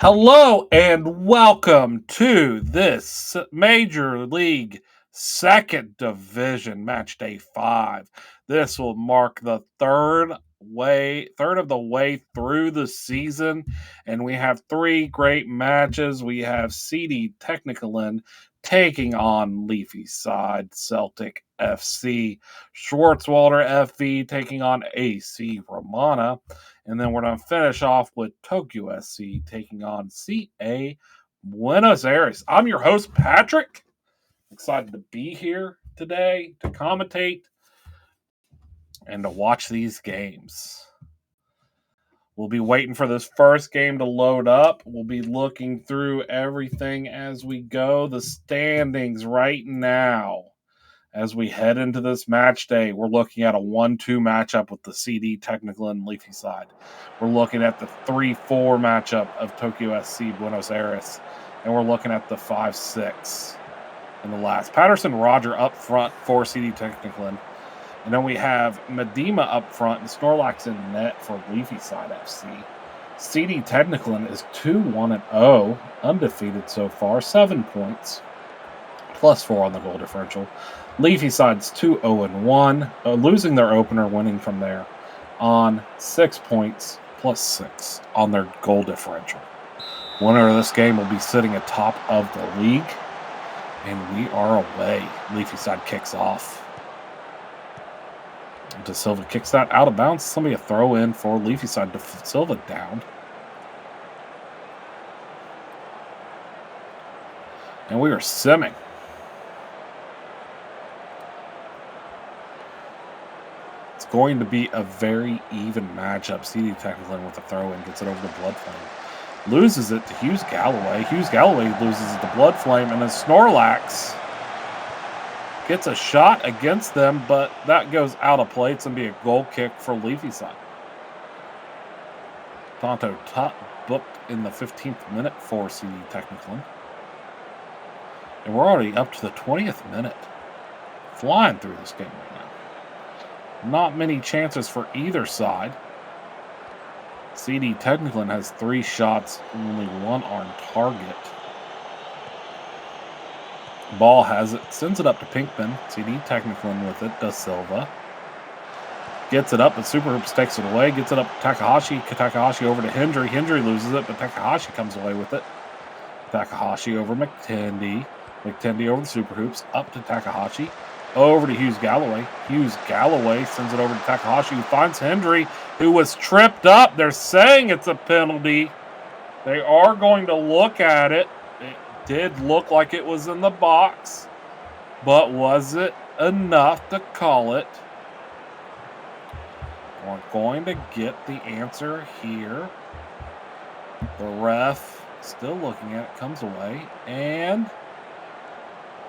Hello and welcome to this Major League Second Division Match Day 5. This will mark the third of the way through the season, and we have three great matches. We have CD Technicolin taking on Leafy Side Celtic FC, Schwartzwalder FV taking on AC Romana. And then we're going to finish off with Tokyo SC taking on CA Buenos Aires. I'm your host, Patrick. Excited to be here today to commentate and to watch these games. We'll be waiting for this first game to load up. We'll be looking through everything as we go. The standings right now. As we head into this match day, we're looking at a 1-2 matchup with the CD Technical and Leafy side. We're looking at the 3-4 matchup of Tokyo SC Buenos Aires. And we're looking at the 5-6 in the last. Patterson Roger up front for CD Technical. And then we have Medema up front and Snorlax in net for Leafy side FC. CD Technical is 2-1-0, undefeated so far, 7 points, plus 4 on the goal differential. Leafy side's 2-0-1, losing their opener, winning from there on 6 points, plus 6 on their goal differential. Winner of this game will be sitting atop of the league, and we are away. Leafy side kicks off. De Silva kicks that out of bounds. Somebody a throw in for Leafy side. De Silva down. And we are simming. Going to be a very even matchup. CD Technical with a throw-in, gets it over to Bloodflame. Loses it to Hughes Galloway. Hughes Galloway loses it to Bloodflame, and then Snorlax gets a shot against them, but that goes out of play. It's going to be a goal kick for Leafy side. Tonto booked in the 15th minute for CD Technical. And we're already up to the 20th minute. Flying through this game right now. Not many chances for either side. CD Technical has 3 shots, only 1 on target. Ball has it, sends it up to Pinkman. CD Technical with it, De Silva. Gets it up, but Super Hoops takes it away. Gets it up to Takahashi. Takahashi over to Hendry. Hendry loses it, but Takahashi comes away with it. Takahashi over McTendy. McTendy over the Super Hoops. Up to Takahashi. Over to Hughes Galloway. Hughes Galloway sends it over to Takahashi, who finds Hendry, who was tripped up. They're saying it's a penalty. They are going to look at it. It did look like it was in the box, but was it enough to call it? We're going to get the answer here. The ref, still looking at it, comes away and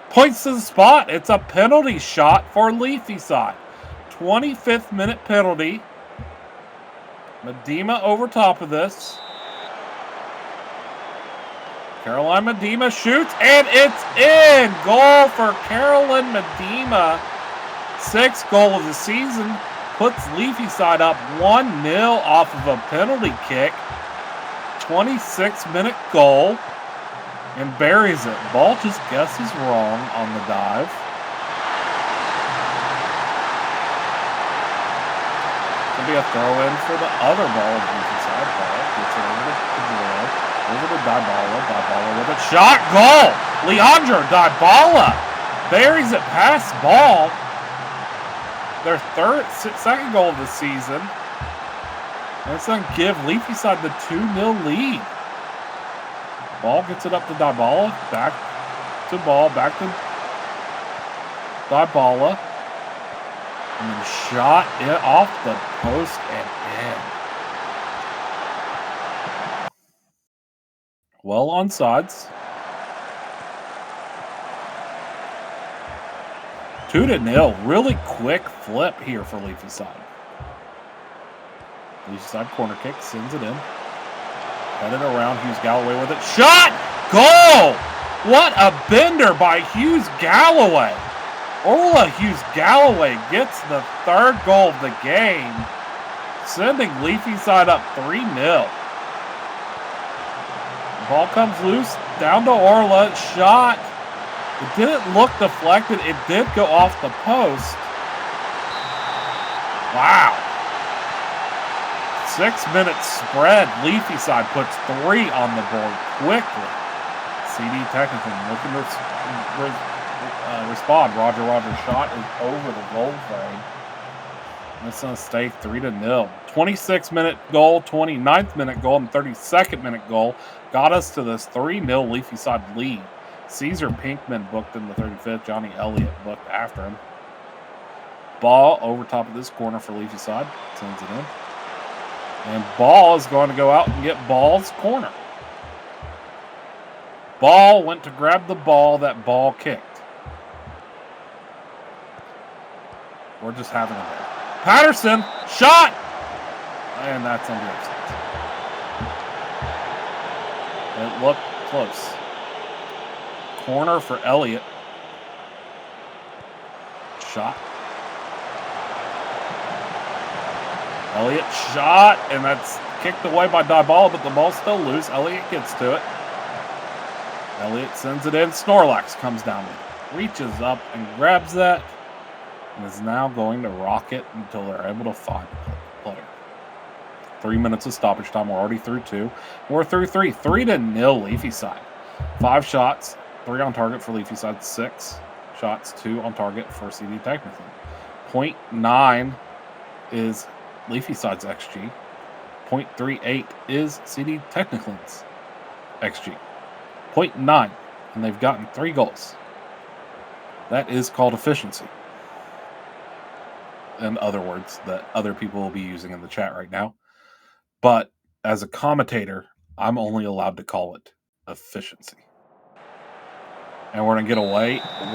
points to the spot. It's a penalty shot for Leafy side. 25th minute penalty. Medema over top of this. Caroline Medema shoots, and it's in. Goal for Caroline Medema. 6th goal of the season. Puts Leafy side up 1-0 off of a penalty kick. 26th minute goal. And buries it. Ball just guesses wrong on the dive. Could be a throw-in for the other ball of Leafy side. Ball gets it over to Padilla. Over to Dybala. Dybala with a shot. Goal! Leandro Dybala buries it past ball. Their second goal of the season. And it's going to give Leafy side the 2-0 lead. Ball gets it up to Dybala, back to ball, back to Dybala, and then shot it off the post and in. Well on sides. 2-0. Really quick flip here for Leafy side. Leafy side corner kick, sends it in. Headed around, Hughes Galloway with it. Shot! Goal! What a bender by Hughes Galloway. Orla Hughes Galloway gets the 3rd goal of the game, sending Leafy side up 3-0. Ball comes loose. Down to Orla. Shot. It didn't look deflected. It did go off the post. Wow. 6-minute spread. Leafy side puts 3 on the board quickly. CD Technically looking to respond. Roger shot is over the goal frame. It's going to stay 3-0. 26-minute goal, 29th minute goal, and 32nd minute goal got us to this 3-0 Leafy side lead. Caesar Pinkman booked in the 35th. Johnny Elliott booked after him. Ball over top of this corner for Leafy side. Sends it in. And Ball is going to go out and get Ball's corner. Ball went to grab the ball that Ball kicked. We're just having a day. Patterson, shot! And that's on the offside. It looked close. Corner for Elliott. Shot. Elliott shot, and that's kicked away by Dybala, but the ball's still loose. Elliott gets to it. Elliott sends it in. Snorlax comes down, reaches up and grabs that, and is now going to rock it until they're able to find the player. 3 minutes of stoppage time. We're already through 2. We're through 3. 3-0 Leafy side. 5 shots, 3 on target for Leafy side. 6 shots, 2 on target for CD Technically. 0.9 is Leafy side's XG. 0.38 is CD Technical's XG. 0.9, and they've gotten 3 goals. That is called efficiency. In other words, that other people will be using in the chat right now. But as a commentator, I'm only allowed to call it efficiency. And we're going to get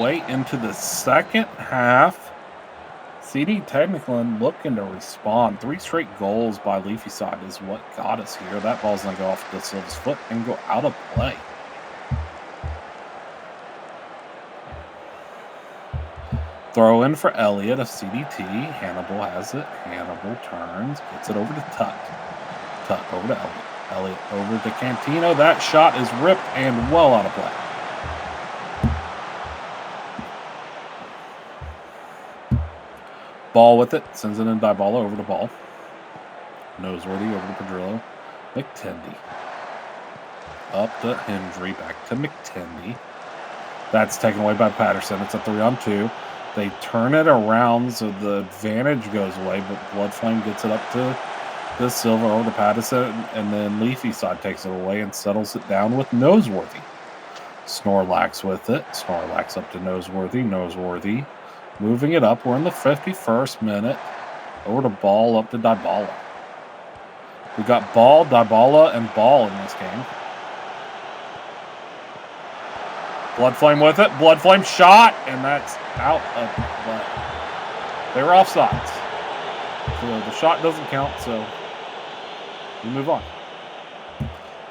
way into the second half. CD Technically looking to respond. 3 straight goals by Leafy side is what got us here. That ball's going to go off De Silva's foot and go out of play. Throw in for Elliott of CDT. Hannibal has it. Hannibal turns. Gets it over to Tut. Tut over to Elliott. Elliott over to Cantino. That shot is ripped and well out of play. Ball with it. Sends it in Dybala over to Ball. Noseworthy over to Pedrillo. McTendy. Up to Hendry. Back to McTendy. That's taken away by Patterson. It's a 3-on-2. They turn it around so the advantage goes away, but Bloodflame gets it up to De Silva over to Patterson, and then Leafy side takes it away and settles it down with Noseworthy. Snorlax with it. Snorlax up to Noseworthy. Noseworthy moving it up. We're in the 51st minute. Over to Ball, up to Dybala. We got Ball, Dybala, and Ball in this game. Bloodflame with it. Bloodflame shot, and that's out of play. They were offsides. So the shot doesn't count, so we move on.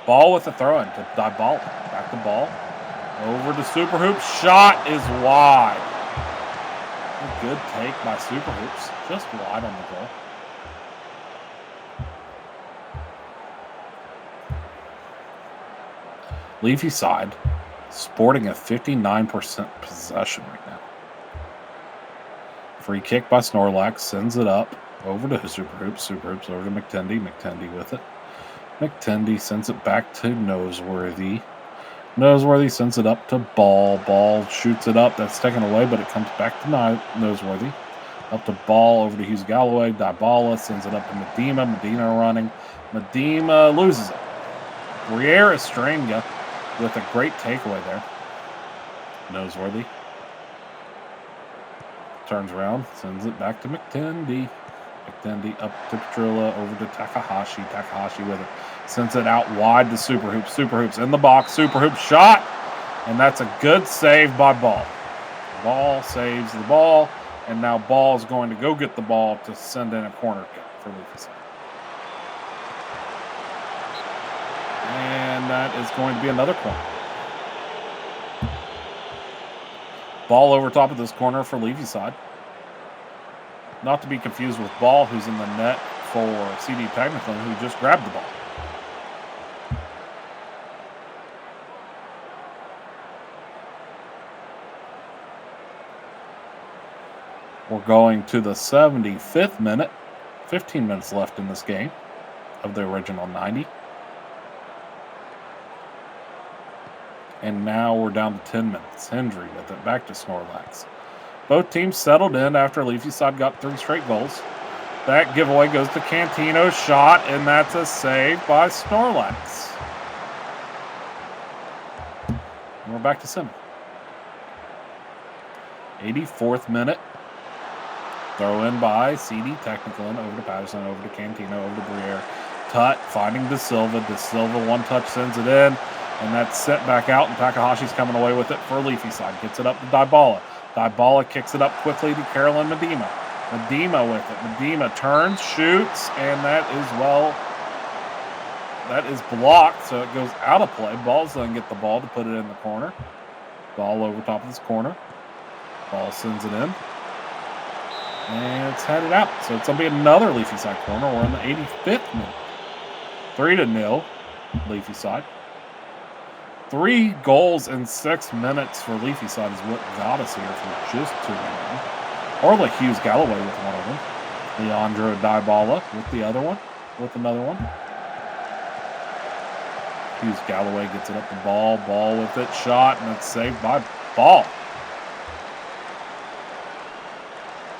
Ball with the throw-in to Dybala. Back to Ball. Over to Super Hoops. Shot is wide. A good take by Super Hoops. Just wide on the goal. Leafy side sporting a 59% possession right now. Free kick by Snorlax. Sends it up over to Super Hoops. Super Hoops over to McTendy. McTendy with it. McTendy sends it back to Noseworthy. Noseworthy sends it up to Ball. Ball shoots it up. That's taken away, but it comes back to Noseworthy. Up to Ball over to Hughes Galloway. Dybala sends it up to Medina. Medina running. Medina loses it. Briere Estranga with a great takeaway there. Noseworthy. Turns around. Sends it back to McTendy. McTendy up to Petrilla, over to Takahashi. Takahashi with it. Sends it out wide to Super Hoops. Super Hoops in the box. Super Hoops shot. And that's a good save by Ball. Ball saves the ball. And now Ball is going to go get the ball to send in a corner kick for Lucas. And that is going to be another corner. Ball over top of this corner for Levy side. Not to be confused with Ball, who's in the net for CD Technically, who just grabbed the ball. We're going to the 75th minute. 15 minutes left in this game of the original 90. And now we're down to 10 minutes. Hendry with it. Back to Snorlax. Both teams settled in after Leafy side got 3 straight goals. That giveaway goes to Cantino's shot, and that's a save by Snorlax. And we're back to center. 84th minute. Throw in by CD Technicolin over to Patterson, over to Cantino, over to Briere. Tut finding De Silva. De Silva, one touch, sends it in. And that's sent back out, and Takahashi's coming away with it for Leafy side. Gets it up to Dybala. Dybala kicks it up quickly to Carolyn Medema. Medema with it. Medema turns, shoots, and that is blocked, so it goes out of play. Ball's going to get the ball to put it in the corner. Ball over top of this corner. Ball sends it in. And it's headed out. So it's going to be another Leafy side corner. We're in the 85th minute. 3-0, Leafy side. 3 goals in 6 minutes for Leafy side is what got us here for just 2-1. Orla Hughes Galloway with one of them. Leandro Dybala with the other one. With another one. Hughes Galloway gets it up the ball. Ball with it. Shot, and it's saved by Ball.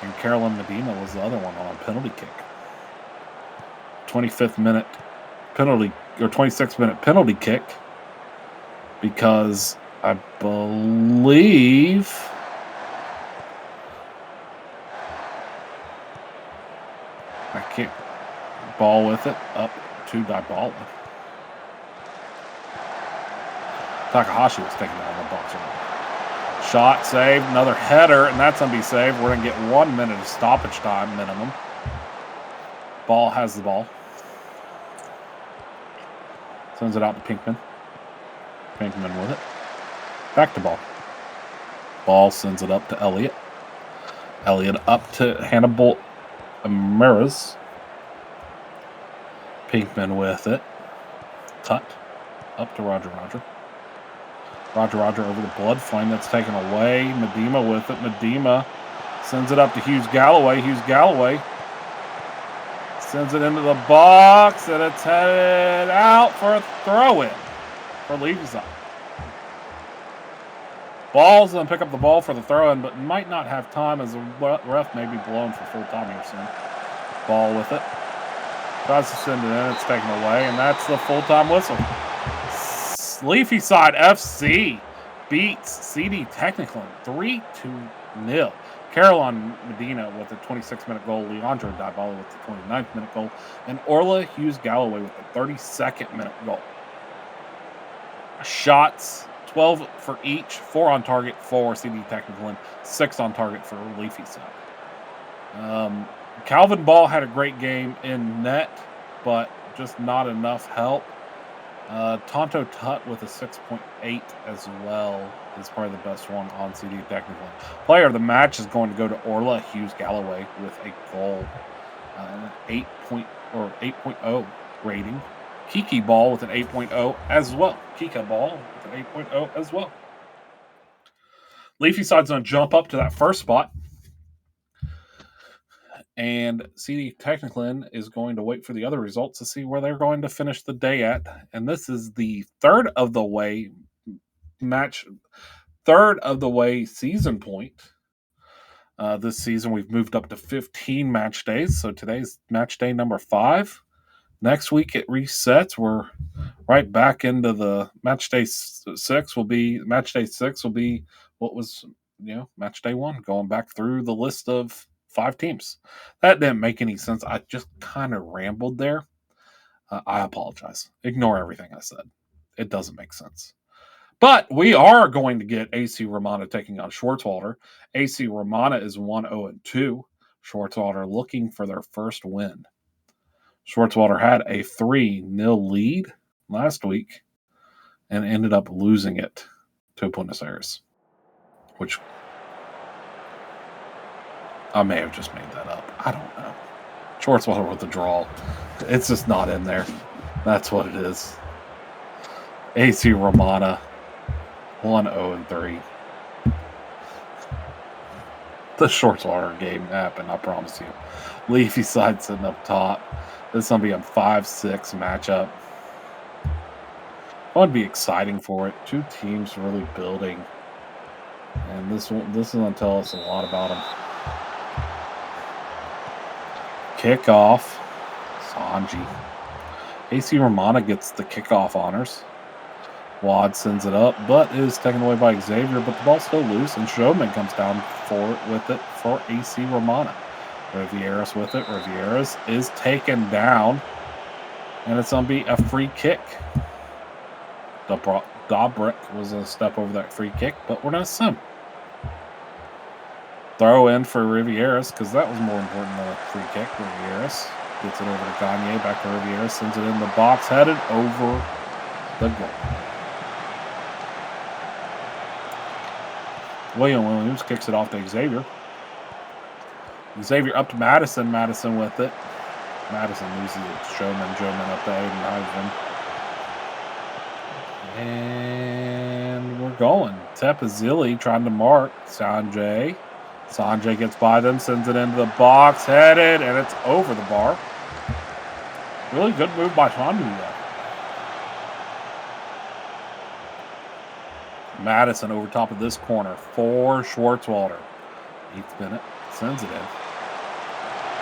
And Carolyn Medina was the other one on a penalty kick. 25th minute penalty, or 26th minute penalty kick. Because I believe I can't ball with it up to Dybala. Takahashi was taking down the box. Shot, saved, another header, and that's going to be saved. We're going to get 1 minute of stoppage time minimum. Ball has the ball. Sends it out to Pinkman. Pinkman with it. Back to Ball. Ball sends it up to Elliott. Elliott up to Hannibal Amiras. Pinkman with it. Tut. Up to Roger. Roger over the blood flame that's taken away. Medema with it. Medema sends it up to Hughes Galloway. Hughes Galloway sends it into the box, and it's headed out for a throw-in for Leafy side. Ball's going to pick up the ball for the throw-in, but might not have time as the ref may be blown for full time here soon. Ball with it. Tries to send it in. It's taken away, and that's the full-time whistle. Leafy side FC beats CD Technicolin 3-0. Caroline Medina with a 26-minute goal. Leandro Dybala with the 29th-minute goal. And Orla Hughes Galloway with the 32nd-minute goal. Shots, 12 for each. 4 on target for CD Technicolin. 6 on target for Leafy side. Calvin Ball had a great game in net, but just not enough help. Tonto Tut with a 6.8 as well is probably the best one on CD Technicolin. Player of the match is going to go to Orla Hughes Galloway with a goal, an 8.0 rating. Kiki Ball with an 8.0 as well. Kika Ball with an 8.0 as well. Leafy side's going to jump up to that first spot. And CD Technicolin is going to wait for the other results to see where they're going to finish the day at. And this is the third of the way season point. This season we've moved up to 15 match days. So today's match day number 5. Next week it resets. We're right back into the match day 6 will be what was, match day 1, going back through the list of 5 teams. That didn't make any sense. I just kind of rambled there. I apologize. Ignore everything I said. It doesn't make sense. But we are going to get AC Romana taking on Schwarzwalder. AC Romana is 1-0-2. Schwarzwalder looking for their first win. Schwarzwalder had a 3-0 lead last week and ended up losing it to Buenos Aires, which I may have just made that up. I don't know. Schwarzwalder with the draw. It's just not in there. That's what it is. AC Romana 1-0-3. The Shortswater game happened, I promise you. Leafy side sitting up top. This is going to be a 5-6 matchup. Going to be exciting for it. Two teams really building. And this is going to tell us a lot about them. Kickoff. Sanji. AC Romana gets the kickoff honors. Wad sends it up, but is taken away by Xavier, but the ball's still loose, and Showman comes down with it for AC Romana. Rivieras with it. Rivieras is taken down, and it's going to be a free kick. Dobrik was a step over that free kick, but we're going to sim. Throw in for Rivieras, because that was more important than a free kick. Rivieras gets it over to Gagne, back to Rivieras, sends it in the box, headed over the goal. Williams kicks it off to Xavier. Xavier up to Madison. Madison with it. Madison loses it to Showman. Showman up to Aiden Heisman. And we're going. Tepazili trying to mark Sanjay. Sanjay gets by them, sends it into the box, headed, and it's over the bar. Really good move by Sanjay there. Madison over top of this corner for Schwartzwalder. 8th minute. Sends it in.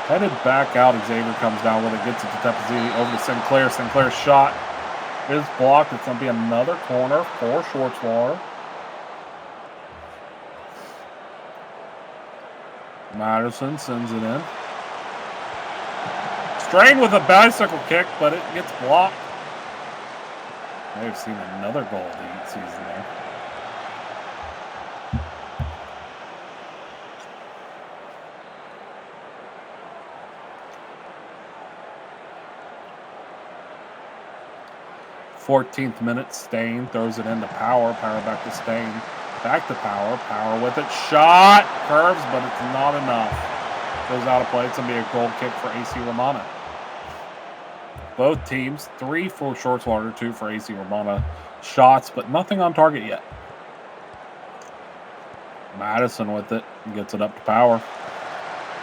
Headed back out. Xavier comes down with it. Gets it to Tepazili over to Sinclair. Sinclair's shot is blocked. It's going to be another corner for Schwartzwalder. Madison sends it in. Strain with a bicycle kick, but it gets blocked. May have seen another goal of the season there. Fourteenth minute, Stain throws it into Power. Power back to Stain. Back to Power. Power with it. Shot! Curves, but it's not enough. Goes out of play. It's going to be a goal kick for AC Romana. Both teams, 3 for Schwartzwalder, 2 for AC Romana. Shots, but nothing on target yet. Madison with it. Gets it up to Power.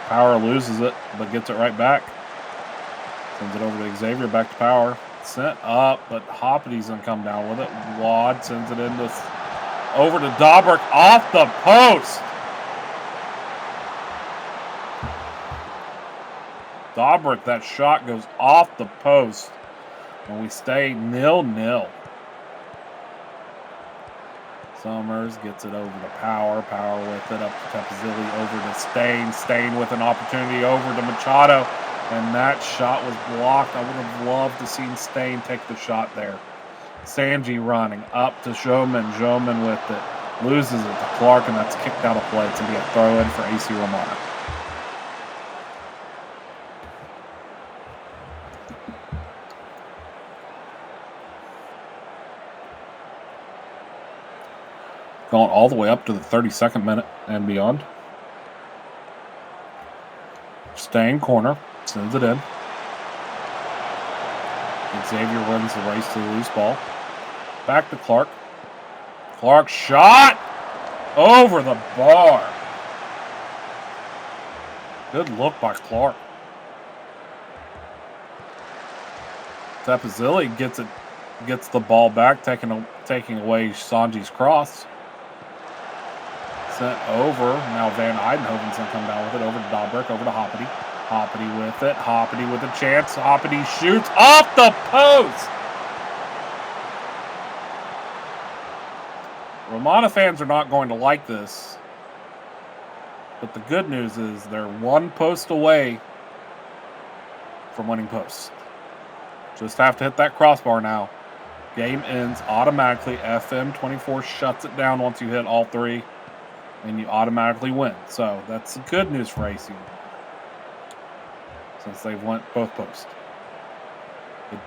Power loses it, but gets it right back. Sends it over to Xavier. Back to Power. Sent up, but Hoppity's going to come down with it. Wad sends it into over to Dobrik off the post. Dobrik, that shot goes off the post, and we stay 0-0. Summers gets it over to Power. Power with it up to Tepazili, over to Stain. Stain with an opportunity over to Machado. And that shot was blocked. I would have loved to see Stain take the shot there. Sanji running up to Showman. Showman with it. Loses it to Clark, and that's kicked out of play. It's going to be a throw-in for AC Romana. Going all the way up to the 32nd minute and beyond. Stain corner. Sends it in. Xavier runs the race to the loose ball. Back to Clark. Clark shot over the bar. Good look by Clark. Tepazili gets the ball back, taking away Sanji's cross. Sent over. Now Van Eidenhoven's going to come down with it. Over to Dobrik, over to Hoppity. Hoppity with it. Hoppity with a chance. Hoppity shoots off the post. Romana fans are not going to like this. But the good news is they're one post away from winning posts. Just have to hit that crossbar now. Game ends automatically. FM24 shuts it down once you hit all 3. And you automatically win. So that's good news for AC. Since they've won both posts.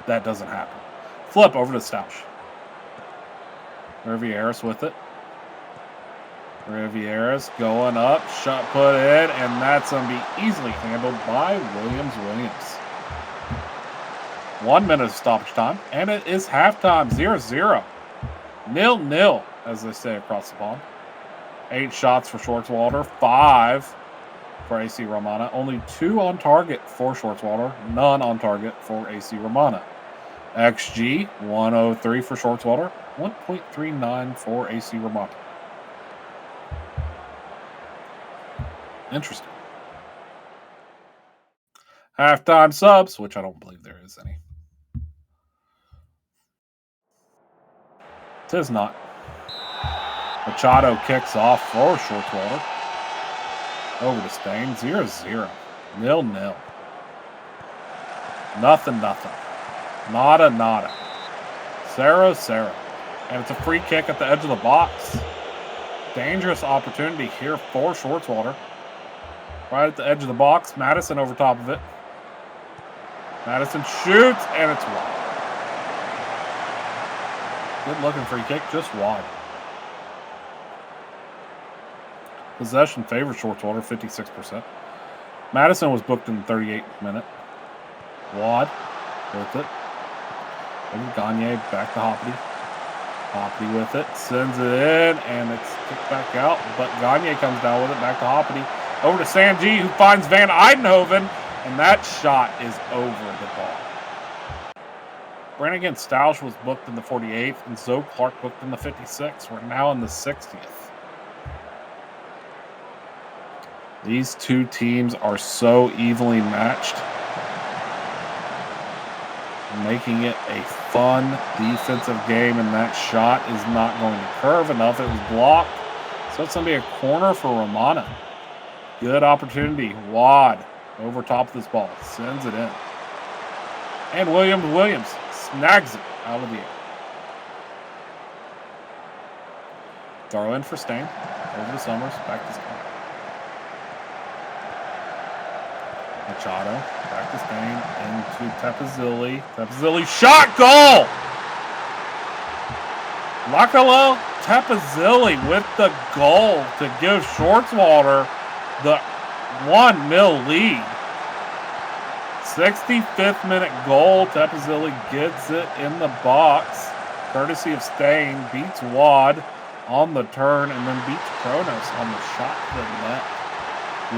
That doesn't happen. Flip over to Stausch. Rivieras with it. Rivieras going up. Shot put in. And that's going to be easily handled by Williams. 1 minute of stoppage time. And it is halftime. 0-0. 0-0, as they say across the pond. 8 shots for Schwartzwalder, 5 for AC Romana. Only 2 on target for Schwartzwalder, none on target for AC Romana. XG, 103 for Schwartzwalder, 1.39 for AC Romana. Interesting. Halftime subs, which I don't believe there is any. Tis not. Machado kicks off for Schwartzwalder. Over to Stain, 0-0. 0-0. Nothing. Nada. 0-0. And it's a free kick at the edge of the box. Dangerous opportunity here for Schwartzwalder. Right at the edge of the box. Madison over top of it. Madison shoots, and it's wide. Good looking free kick, just wide. Possession favors Schwartzwalder, 56%. Madison was booked in the 38th minute. Wad with it. Over Gagne, back to Hoppity. Hoppity with it, sends it in, and it's kicked back out. But Gagne comes down with it, back to Hoppity. Over to Sanji, who finds Van Eidenhoven, and that shot is over the ball. Brannigan Stausch was booked in the 48th, and Zoe Clark booked in the 56th. We're now in the 60th. These two teams are so evenly matched, making it a fun defensive game, and that shot is not going to curve enough. It was blocked, so it's going to be a corner for Romana. Good opportunity. Wad over top of this ball. Sends it in. And Williams snags it out of the air. Throw in for Stain. Over to Summers. Back to Stain. Machado. Back to Stain. Into Tepazilli. Tepazilli. Shot! Goal! Lakalo Tepazilli with the goal to give Schwartzwalder the 1-0 lead. 65th minute goal. Tepazilli gets it in the box. Courtesy of Stain. Beats Wad on the turn and then beats Kronos on the shot to the net.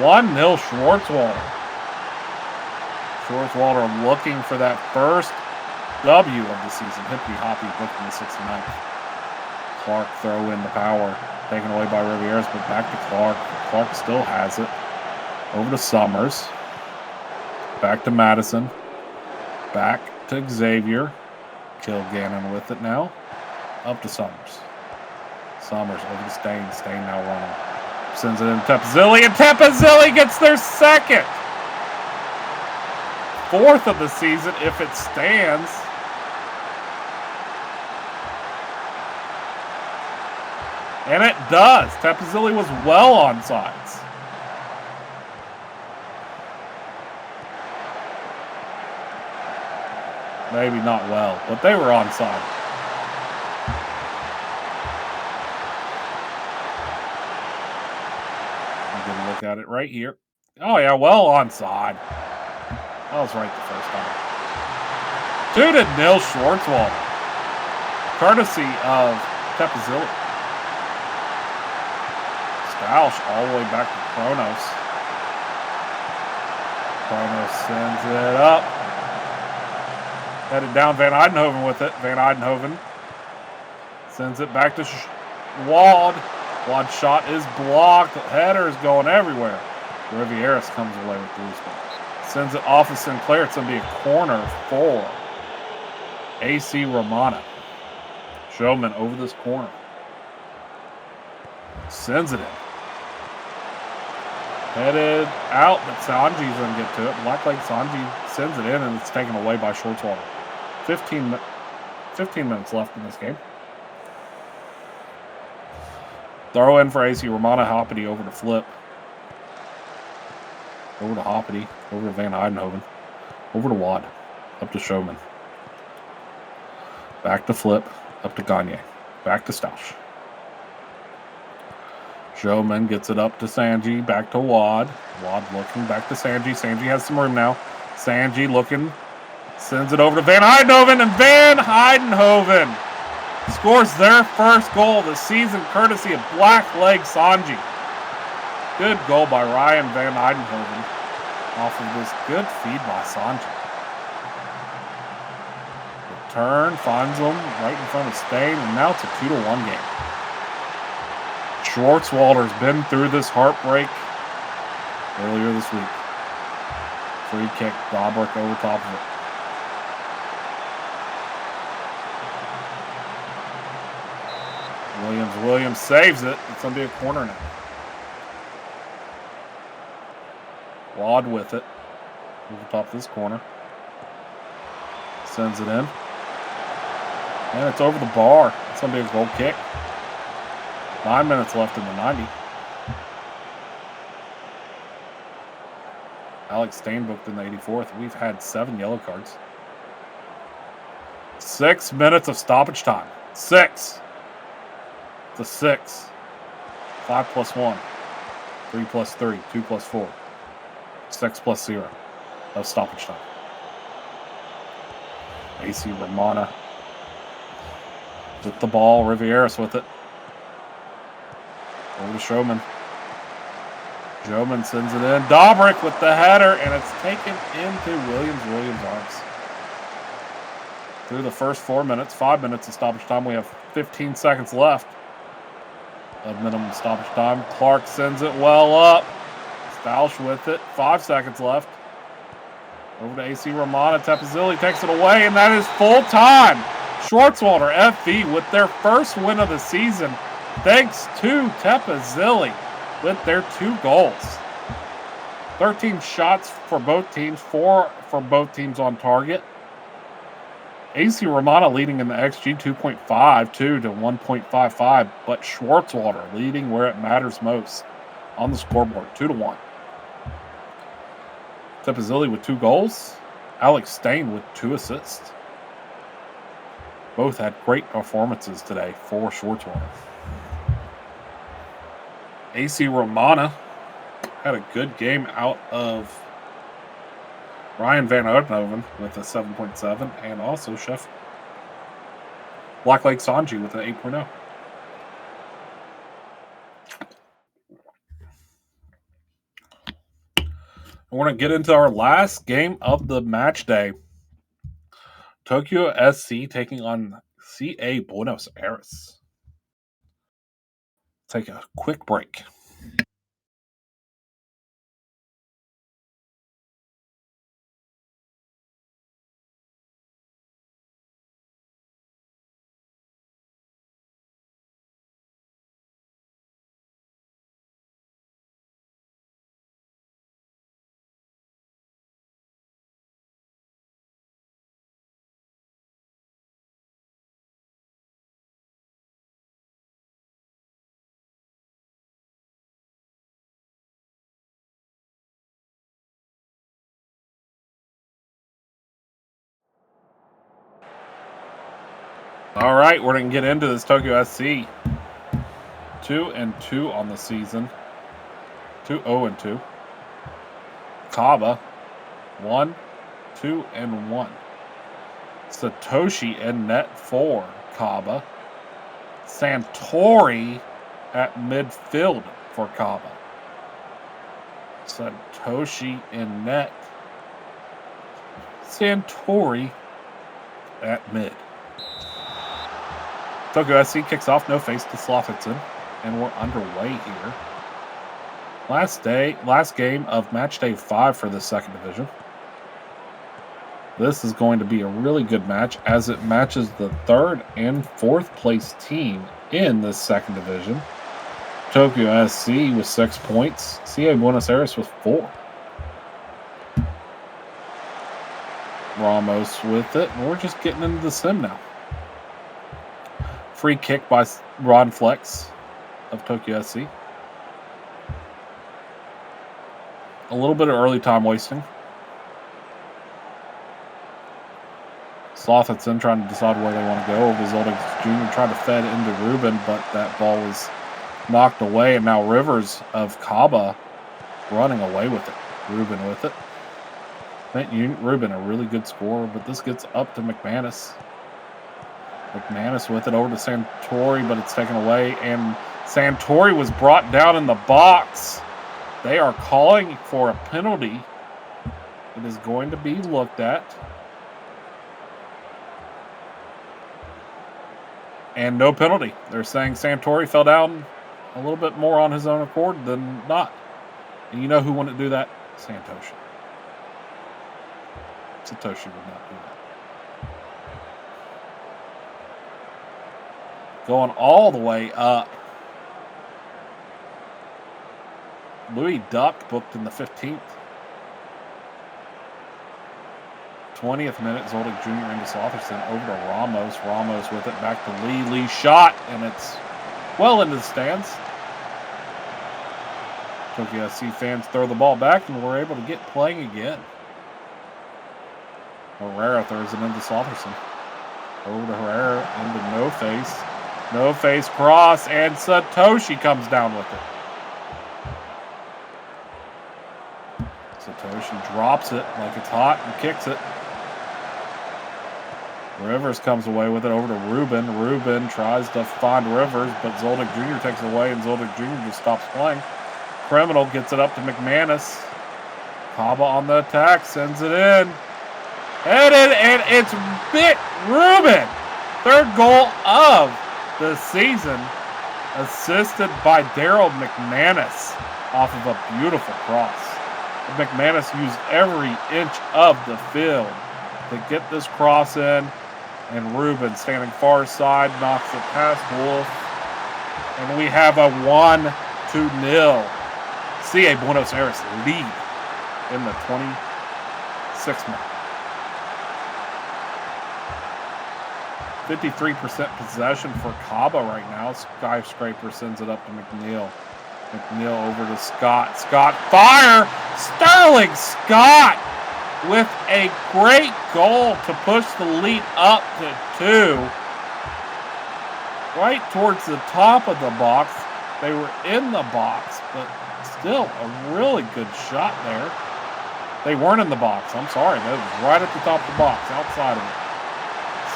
1-0 Schwartzwalder. Schwartzwalder looking for that first W of the season. Hippity Hoppy booked in the 69th. Clark throw in the power. Taken away by Rivieras, but back to Clark. Clark still has it. Over to Summers. Back to Madison. Back to Xavier. Kilgannon with it now. Up to Summers. Summers over to Stain. Stain now running. Sends it in to Tepazilli, and Tepazilli gets their second. 4th of the season if it stands. And it does. Tepazilli was well onside. Maybe not well, but they were onside. I'm going to look at it right here. Oh, yeah, well onside. That was right the first time. 2-0 Schwartzwalder. Courtesy of Tepazilli. Stausch all the way back to Kronos. Kronos sends it up. Headed down, Van Eidenhoven with it. Van Eidenhoven sends it back to Wald. Wald's shot is blocked. Header is going everywhere. Rivieras comes away with the loose ball. Sends it off of Sinclair. It's going to be a corner for AC Romana. Showman over this corner. Sends it in. Headed out, but Sanji's going to get to it. Black Lake Sanji sends it in, and it's taken away by Schwartzwalder. 15 minutes left in this game. Throw in for AC Romana. Hoppity over to Flip. Over to Hoppity. Over to Van Eidenhoven. Over to Wad. Up to Showman. Back to Flip. Up to Gagne. Back to Stausch. Showman gets it up to Sanji. Back to Wad. Wad looking back to Sanji. Sanji has some room now. Sanji looking. Sends it over to Van Eidenhoven. And Van Eidenhoven scores their first goal of the season courtesy of Blackleg Sanji. Good goal by Ryan Van Eidenhoven off of this good feed by Sanji. Turn, finds them right in front of Stain, and now it's a 2-1 game. Schwartzwalder's been through this heartbreak earlier this week. Free kick, Dobrik over top of it. Williams saves it. It's going to be a corner now. Wad with it. Over top of this corner. Sends it in. And it's over the bar. It's going to be a goal kick. 9 minutes left in the 90. Alex Stain booked in the 84th. We've had 7 yellow cards. 6 minutes of stoppage time. 6. It's a 6. 5 plus 1. 3 plus 3. 2 plus 4. 6 plus 0 of stoppage time. AC Romana with the ball. Rivieras with it. Over to Showman. Showman sends it in. Dobrik with the header, and it's taken into Williams' arms. Through the first 4 minutes, 5 minutes of stoppage time, we have 15 seconds left of minimum stoppage time. Clark sends it well up. Stausch with it. 5 seconds left. Over to AC Romana. Tepazilli takes it away, and that is full time. Schwartzwalder FV with their first win of the season, thanks to Tepazilli with their 2 goals. 13 shots for both teams, 4 for both teams on target. AC Romana leading in the XG 2.52 to 1.55, but Schwartzwalder leading where it matters most on the scoreboard, 2-1. Tepazilli with 2 goals. Alex Stain with 2 assists. Both had great performances today for Schwartzwalder. AC Romana had a good game out of Ryan Van Eidenhoven with a 7.7, and also Chef Blackleg Sanji with an 8.0. We're going to get into our last game of the match day. Tokyo SC taking on CA Buenos Aires. Take a quick break. All right, we're going to get into this Tokyo SC. 2-2 on the season. 2-0-2. CABA 1-2-1. Satoshi in net for CABA. Santori at midfield for CABA. Satoshi in net. Santori at mid. Tokyo SC kicks off, no face to Slofitson, and we're underway here. Last game of Matchday 5 for the second division. This is going to be a really good match as it matches the 3rd and 4th place team in the second division. Tokyo SC with 6 points, CA Buenos Aires with 4. Ramos with it, and we're just getting into the sim now. Free kick by Ron Flex of Tokyo SC. A little bit of early time wasting. Slothinson trying to decide where they want to go. Vizoldig Jr. trying to fed into Ruben, but that ball was knocked away, and now Rivers of CABA running away with it. Ruben with it. Ruben, a really good scorer, but this gets up to McManus. McManus with it over to Santori, but it's taken away, and Santori was brought down in the box. They are calling for a penalty. It is going to be looked at. And no penalty. They're saying Santori fell down a little bit more on his own accord than not. And you know who wouldn't do that? Satoshi. Satoshi would not do that. Going all the way up. Louis Duck booked in the 15th. 20th minute, Zoldyck Jr. into Slotherson, over to Ramos. Ramos with it, back to Lee. Lee shot, and it's well into the stands. Tokyo SC fans throw the ball back, and we're able to get playing again. Herrera throws it into Slotherson. Over to Herrera, into No Face. No Face cross, and Satoshi comes down with it. Satoshi drops it like it's hot and kicks it. Rivers comes away with it over to Ruben. Ruben tries to find Rivers, but Zoldyck Jr. takes it away, and Zoldyck Jr. just stops playing. Criminal gets it up to McManus. CABA on the attack, sends it in. Headed, and it's bit Ruben. Third goal of the season, assisted by Daryl McManus off of a beautiful cross. McManus used every inch of the field to get this cross in, and Ruben, standing far side, knocks it past Wolf, and we have a 1-0 CA Buenos Aires lead in the 26th minute. 53% possession for CABA right now. Skyscraper sends it up to McNeil. McNeil over to Scott. Scott fire! Sterling Scott with a great goal to push the lead up to 2. Right towards the top of the box. They were in the box, but still a really good shot there. They weren't in the box. I'm sorry. That was right at the top of the box, outside of it.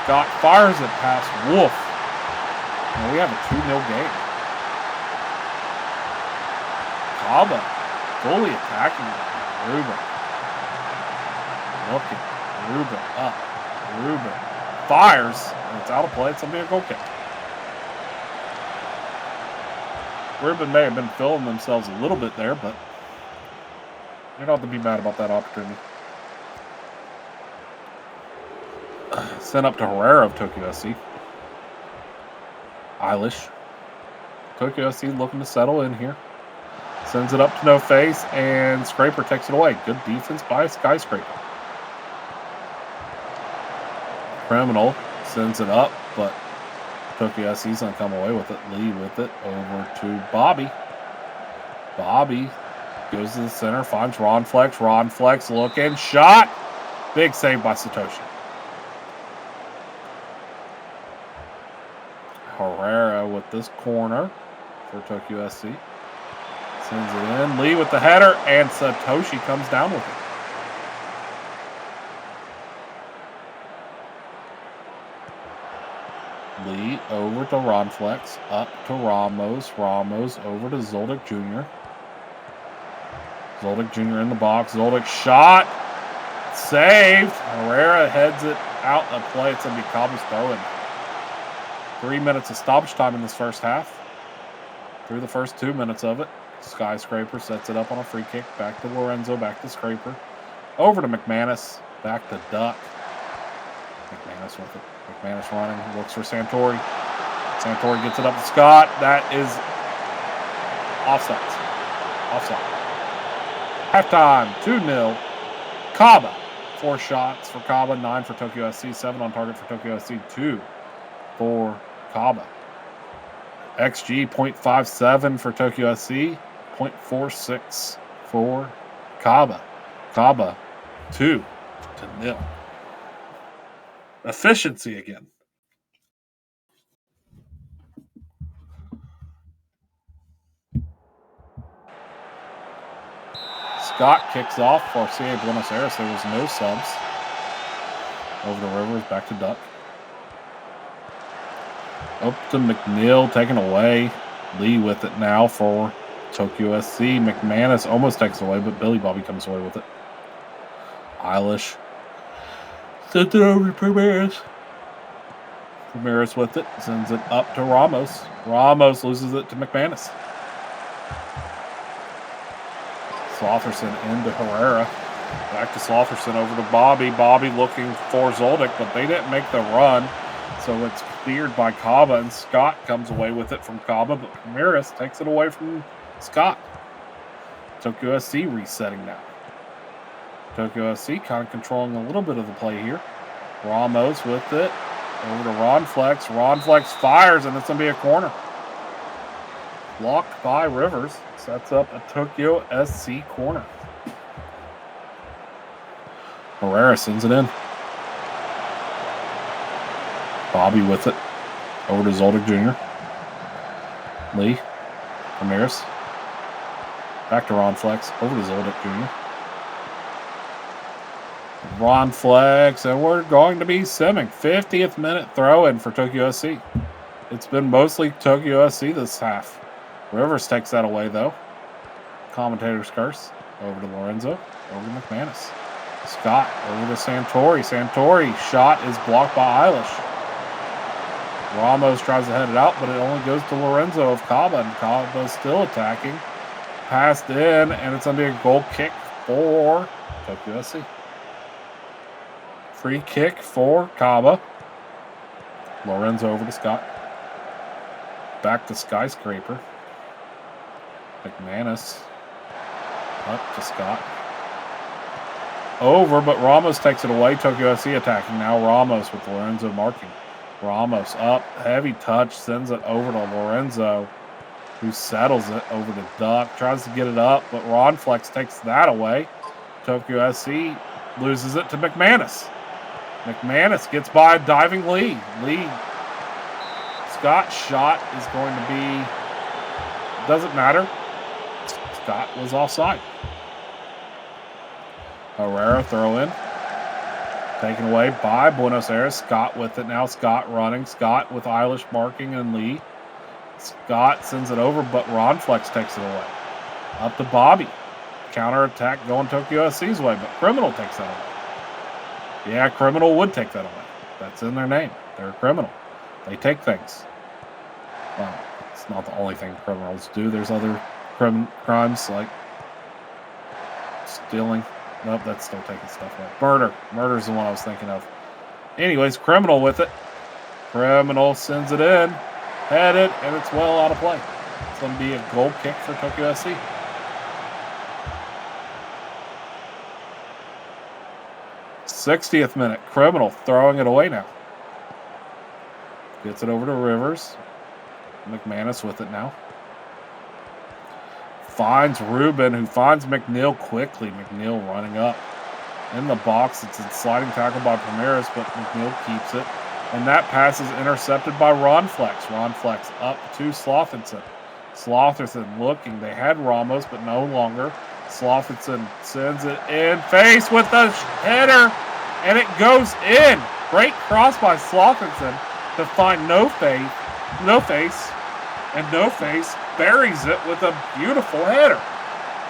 Scott fires it past Wolf. And we have a 2-0 game. CABA fully attacking it. Ruben. Looking. Ruben up. Ruben fires. And it's out of play. It's going to be a goal kick. Ruben may have been filling themselves a little bit there, but you don't have to be mad about that opportunity. Sent up to Herrera of Tokyo SC. Eilish. Tokyo SC looking to settle in here. Sends it up to No Face, and Scraper takes it away. Good defense by Skyscraper. Criminal sends it up, but Tokyo SC's going to come away with it. Lee with it over to Bobby. Bobby goes to the center, finds Ron Flex. Ron Flex looking, shot. Big save by Satoshi. Herrera with this corner for Tokyo SC. Sends it in. Lee with the header, and Satoshi comes down with it. Lee over to Ronflex, up to Ramos. Ramos over to Zoldyck Jr. Zoldyck Jr. in the box. Zoldyck shot. Saved. Herrera heads it out of play. It's going to be CABA's throw-in. 3 minutes of stoppage time in this first half. Through the first 2 minutes of it. Skyscraper sets it up on a free kick. Back to Lorenzo. Back to Scraper. Over to McManus. Back to Duck. McManus with it. McManus running. Looks for Santori. Santori gets it up to Scott. That is offside. Offside. Halftime. 2-0. CABA. 4 shots for CABA. 9 for Tokyo SC. 7 on target for Tokyo SC. 2 for CABA. XG 0.57 for Tokyo SC. 0.46 for CABA. CABA 2-0. Efficiency again. Scott kicks off for CA Buenos Aires. There was no subs. Over the Rivers, back to Duck. Up to McNeil, taken away. Lee with it now for Tokyo SC. McManus almost takes it away, but Billy Bobby comes away with it. Eilish sends it over to Ramirez. Ramirez with it, sends it up to Ramos. Ramos loses it to McManus. Slotherson into Herrera. Back to Slotherson over to Bobby. Bobby looking for Zoldyck, but they didn't make the run. So it's cleared by CABA, and Scott comes away with it from CABA, but Ramirez takes it away from Scott. Tokyo SC resetting now. Tokyo SC kind of controlling a little bit of the play here. Ramos with it. Over to Ron Flex. Ron Flex fires, and it's going to be a corner. Blocked by Rivers. Sets up a Tokyo SC corner. Herrera sends it in. Bobby with it. Over to Zoldyck Jr. Lee. Ramirez. Back to Ron Flex. Over to Zoldyck Jr. Ron Flex, and we're going to be simming. 50th minute throw in for Tokyo SC. It's been mostly Tokyo SC this half. Rivers takes that away, though. Commentator's curse. Over to Lorenzo. Over to McManus. Scott over to Santori. Santori shot is blocked by Eilish. Ramos tries to head it out, but it only goes to Lorenzo of CABA, and CABA is still attacking. Passed in, and it's going to be a goal kick for Tokyo SC. Free kick for CABA. Lorenzo over to Scott. Back to Skyscraper. McManus. Up to Scott. Over, but Ramos takes it away. Tokyo SC attacking now. Ramos with Lorenzo marking. Ramos up. Heavy touch. Sends it over to Lorenzo, who settles it over to Duck. Tries to get it up, but Ron Flex takes that away. Tokyo SC loses it to McManus. McManus gets by diving Lee. Lee. Scott's shot is going to be... Doesn't matter. Scott was offside. Herrera throw in. Taken away by Buenos Aires. Scott with it now. Scott running. Scott with Eilish marking and Lee. Scott sends it over, but Ron Flex takes it away. Up to Bobby. Counter attack going Tokyo SC's way, but Criminal takes that away. Yeah, Criminal would take that away. That's in their name. They're a criminal. They take things. Well, it's not the only thing criminals do. There's other crimes like stealing. Nope, that's still taking stuff away. Murder. Murder's the one I was thinking of. Anyways, Criminal with it. Criminal sends it in. Headed, and it's well out of play. It's going to be a goal kick for Tokyo SC. '60th minute. Criminal throwing it away now. Gets it over to Rivers. McManus with it now. Finds Ruben, who finds McNeil quickly. McNeil running up in the box. It's a sliding tackle by Ramirez, but McNeil keeps it. And that pass is intercepted by Ron Flex. Ron Flex up to Slotherson. Slotherson looking. They had Ramos, but no longer. Slotherson sends it in. Face with the header, and it goes in. Great cross by Slotherson to find No Face, and No Face buries it with a beautiful header.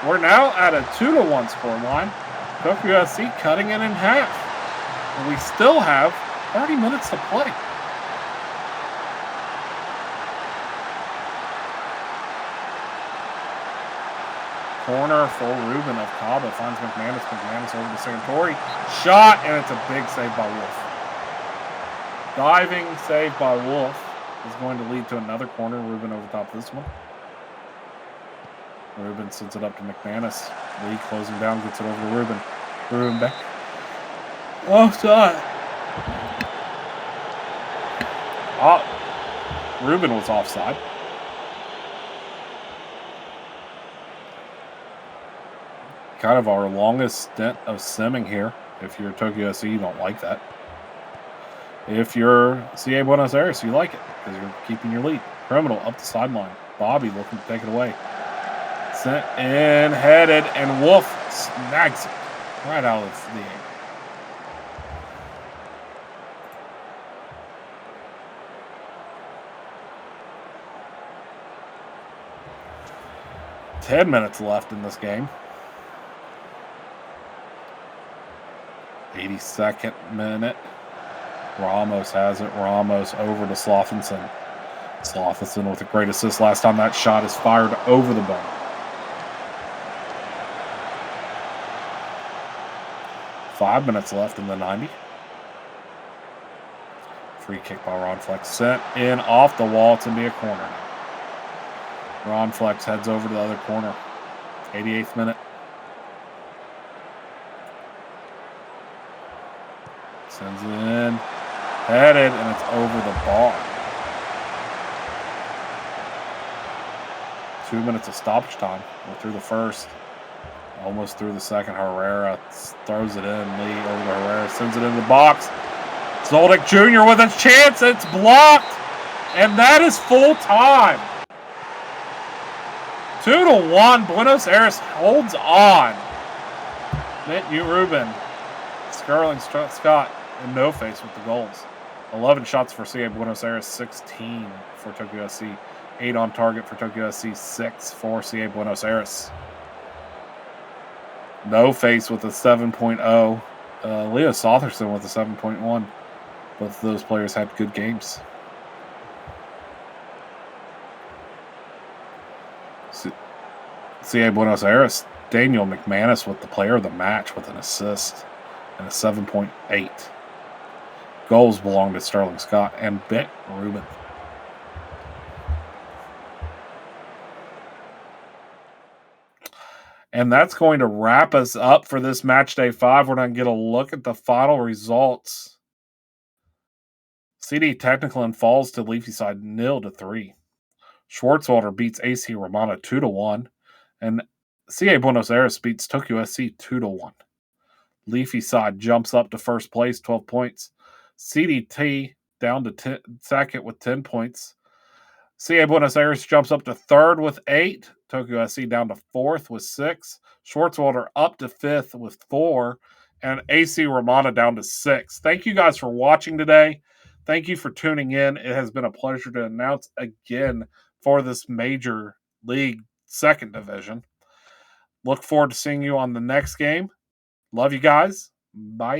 We're now at a 2-1 scoreline. Tokyo SC cutting it in half. And we still have 30 minutes to play. Corner for Ruben of CABA. Finds McManus. McManus over to Santori. Shot, and it's a big save by Wolf. Diving save by Wolf is going to lead to another corner. Ruben over top of this one. Ruben sends it up to McManus. Lee closing down, gets it over to Ruben. Ruben back. Offside. Ruben was offside. Kind of our longest stint of simming here. If you're Tokyo SC, you don't like that. If you're CA Buenos Aires, you like it because you're keeping your lead. Criminal up the sideline. Bobby looking to take it away. Sent in, headed, and Wolf snags it right out of the air. 10 minutes left in this game. 82nd minute. Ramos has it. Ramos over to Slothinson. Slothinson with a great assist. Last time that shot is fired over the bar. Five minutes left in the 90. Free kick by Ron Flex. Sent in off the wall. It's going to be a corner now. Ron Flex heads over to the other corner. 88th minute. Sends it in. Headed, and it's over the bar. 2 minutes of stoppage time. We're through the first. Almost through the second. Herrera throws it in. Lee over to Herrera. Sends it in the box. Zoldyck Jr. with a chance. It's blocked. And that is full time. 2-1. Buenos Aires holds on. Mint U. Ruben. Sterling Scott and No Face with the goals. 11 shots for CA Buenos Aires, 16 for Tokyo SC. 8 on target for Tokyo SC, 6 for CA Buenos Aires. No Face with a 7.0. Leo Sotherson with a 7.1. Both of those players had good games. CA Buenos Aires, Daniel McManus with the player of the match with an assist and a 7.8. Goals belong to Sterling Scott and Bent Ruben. And that's going to wrap us up for this match day 5. We're going to get a look at the final results. CD Technicolin falls to Leafy side 0-3. Schwarzwalder beats AC Romana 2-1. And CA Buenos Aires beats Tokyo SC 2-1. Leafy side jumps up to first place, 12 points. CDT down to second with 10 points. CA Buenos Aires jumps up to third with 8. Tokyo SC down to fourth with 6. Schwarzwalder up to fifth with 4. And AC Romana down to 6. Thank you guys for watching today. Thank you for tuning in. It has been a pleasure to announce again for this major league second division. Look forward to seeing you on the next game. Love you guys. Bye.